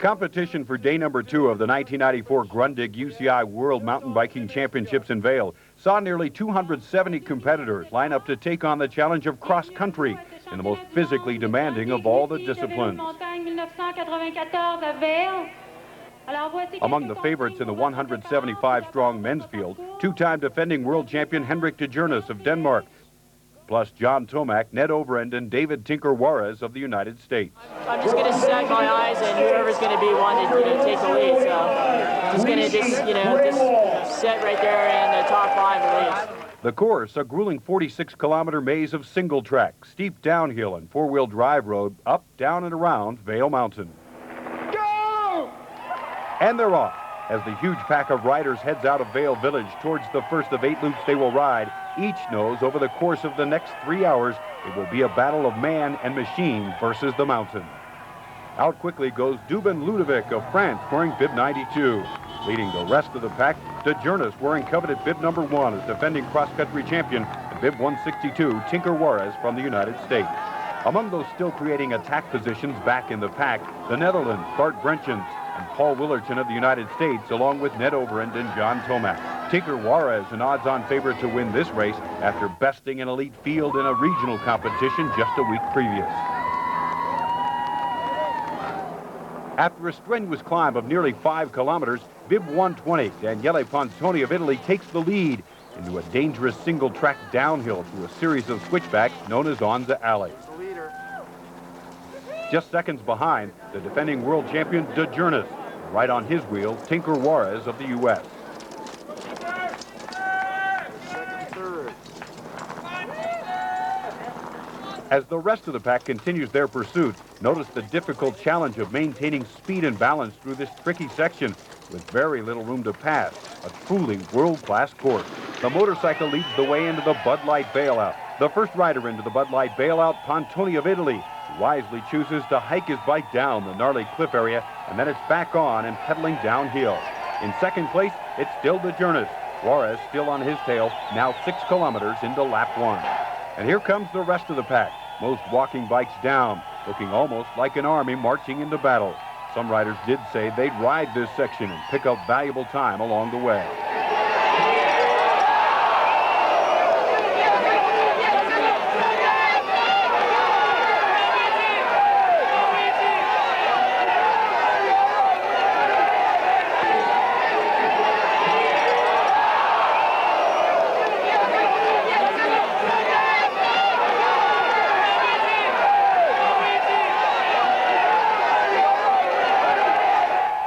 Competition for day number 2 of the 1994 Grundig UCI World Mountain Biking Championships in Vail saw nearly 270 competitors line up to take on the challenge of cross-country in the most physically demanding of all the disciplines. Among the favorites in the 175-strong men's field, two-time defending world champion Henrik de Journes of Denmark, plus John Tomac, Ned Overend, and David Tinker Juarez of the United States. I'm just going to set my eyes on whoever's going to be one to take the lead. So just going to just sit right there in the top 5 at least. The course, a grueling 46-kilometer maze of single track, steep downhill and four-wheel drive road up, down, and around Vail Mountain. Go! And they're off as the huge pack of riders heads out of Vail Village towards the first of 8 loops they will ride. Each knows over the course of the next 3 hours it will be a battle of man and machine versus the mountain. Out quickly goes Dubin Ludovic of France wearing bib 92. Leading the rest of the pack, de Journes wearing coveted bib number 1 as defending cross-country champion, and bib 162, Tinker Juarez from the United States. Among those still creating attack positions back in the pack, the Netherlands, Bart Brentjens, and Paul Willerton of the United States, along with Ned Overend and John Tomac. Tinker Juarez, an odds-on favorite to win this race after besting an elite field in a regional competition just a week previous. After a strenuous climb of nearly 5 kilometers, bib 120, Daniele Pontoni of Italy takes the lead into a dangerous single-track downhill through a series of switchbacks known as Onza Alley. Just seconds behind, the defending world champion de Journes, right on his wheel, Tinker Juarez of the U.S. As the rest of the pack continues their pursuit, notice the difficult challenge of maintaining speed and balance through this tricky section with very little room to pass. A truly world-class course. The motorcycle leads the way into the Bud Light bailout. The first rider into the Bud Light bailout, Pontoni of Italy, wisely chooses to hike his bike down the gnarly cliff area, and then it's back on and pedaling downhill. In second place, it's still de Journes. Juarez still on his tail, now 6 kilometers into lap 1. And here comes the rest of the pack. Most walking bikes down, looking almost like an army marching into battle. Some riders did say they'd ride this section and pick up valuable time along the way.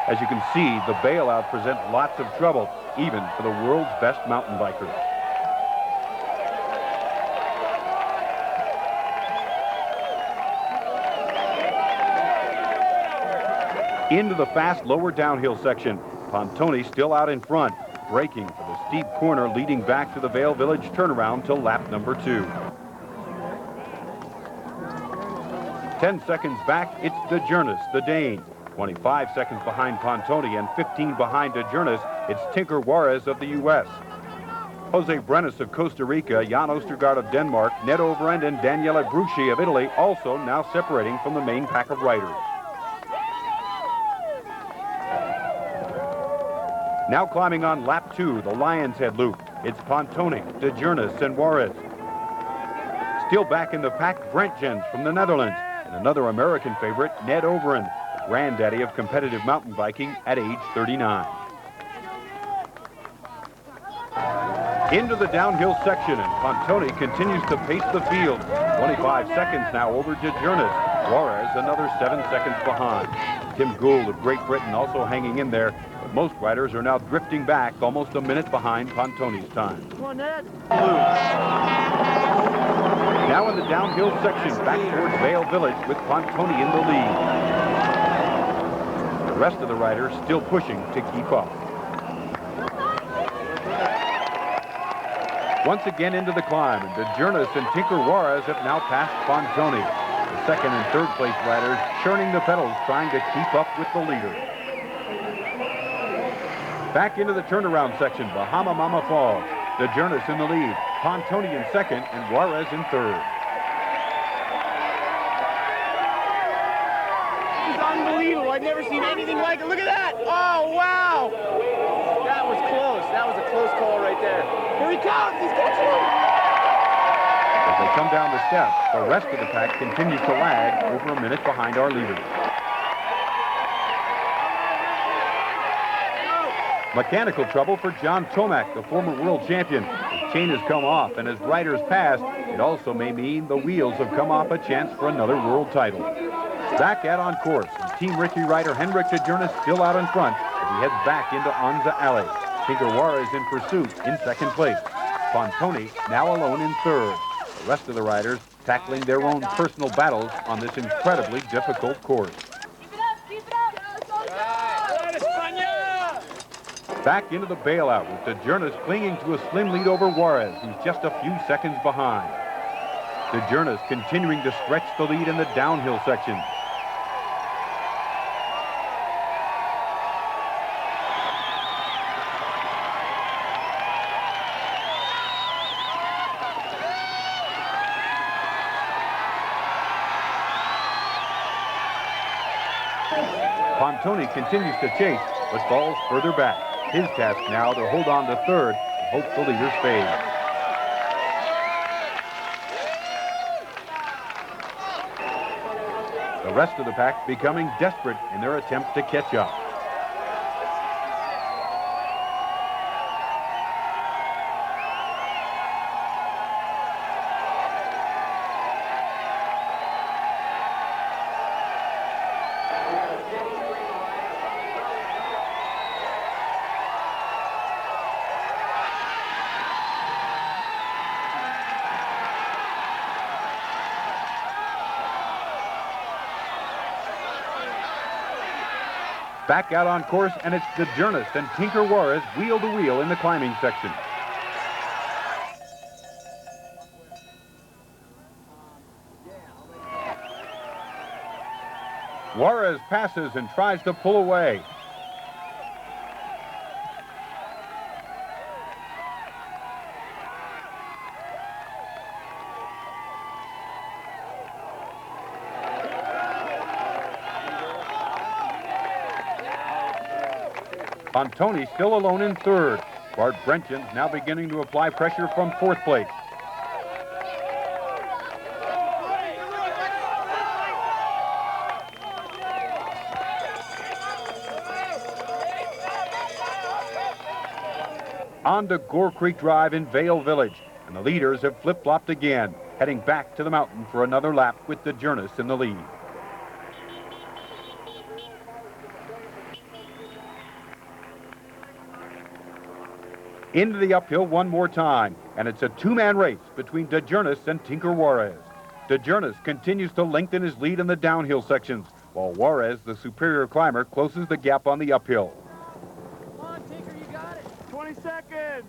As you can see, the bailout presents lots of trouble, even for the world's best mountain bikers. Into the fast lower downhill section, Pontoni still out in front, braking for the steep corner leading back to the Vail Village turnaround to lap number 2. 10 seconds back, it's de Journes, the Dane. 25 seconds behind Pontoni and 15 behind de Journes, it's Tinker Juarez of the U.S. Jose Brenes of Costa Rica, Jan Ostergaard of Denmark, Ned Overend, and Daniele Bruschi of Italy also now separating from the main pack of riders. Now climbing on lap 2, the Lion's Head loop, it's Pontoni, de Journes, and Juarez. Still back in the pack, Brentjens from the Netherlands, and another American favorite, Ned Overend, granddaddy of competitive mountain biking at age 39. Into the downhill section, and Pontoni continues to pace the field. 25 seconds now over de Journes. Juarez another 7 seconds behind. Tim Gould of Great Britain also hanging in there, but most riders are now drifting back almost a minute behind Pontoni's time. Come on, Ned. Now in the downhill section, back towards Vail Village with Pontoni in the lead. The rest of the riders still pushing to keep up. Once again into the climb, and de Journes and Tinker Juarez have now passed Pontoni. The second and third place riders churning the pedals, trying to keep up with the leader. Back into the turnaround section, Bahama Mama Falls. De Journes in the lead, Pontoni in second, and Juarez in third. It's unbelievable. I've never seen anything like it. Look at that. Oh, wow. That was close. That was a close call right there. Here he comes. He's catching him. As they come down the steps, the rest of the pack continues to lag over a minute behind our leaders. Mechanical trouble for John Tomac, the former world champion. His chain has come off, and as riders pass, it also may mean the wheels have come off a chance for another world title. Back out on course, Team Ritchie rider Henrik de Journes still out in front as he heads back into Anza Alley. Tinker Juarez in pursuit in second place. Pontoni now alone in third. The rest of the riders tackling their own personal battles on this incredibly difficult course. Back into the bailout with de Journes clinging to a slim lead over Juarez, who's just a few seconds behind. De Journes continuing to stretch the lead in the downhill section. Pontoni continues to chase, but falls further back. His task now to hold on to third and hope the leaders fade. The rest of the pack becoming desperate in their attempt to catch up. Back out on course, and it's de Journes and Tinker Juarez wheel to wheel in the climbing section. Juarez passes and tries to pull away. Pontoni still alone in third. Bart Brenchens now beginning to apply pressure from fourth place. On to Gore Creek Drive in Vail Village, and the leaders have flip-flopped again, heading back to the mountain for another lap with de Journes in the lead. Into the uphill one more time, and it's a two-man race between de Journes and Tinker Juarez. De Journes continues to lengthen his lead in the downhill sections, while Juarez, the superior climber, closes the gap on the uphill. Come on, Tinker, you got it. 20 seconds.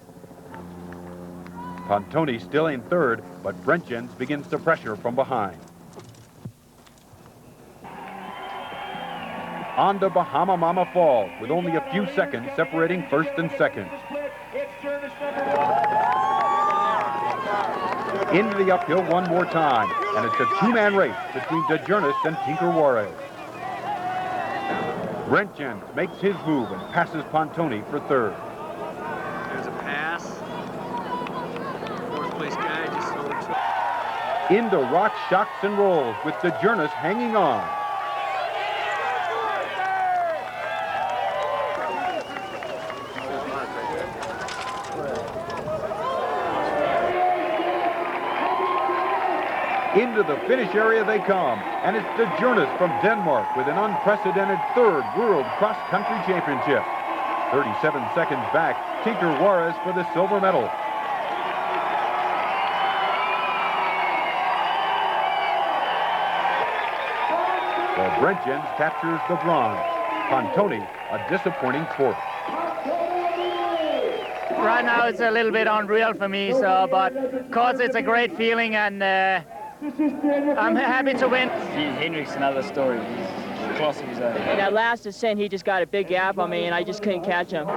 Pontoni still in third, but Brenchens begins to pressure from behind. On to Bahama Mama Fall, with only a few seconds separating first and second. Into the uphill one more time, and it's a two-man race between de Journes and Tinker Juarez. Brenchens makes his move and passes Pontoni for third. There's a pass. Fourth place guy just sold it. Into rocks, shocks, and rolls with de Journes hanging on. Into the finish area they come, and it's de Journes from Denmark with an unprecedented third World Cross Country Championship. 37 seconds back, Tinker Juarez for the silver medal. While Brenchens captures the bronze. Pontoni, a disappointing fourth. Right now it's a little bit unreal for me, but of course it's a great feeling, and I'm happy to win. Henrik's another story. He's class of his own. In that last descent, he just got a big gap on me, and I just couldn't catch him.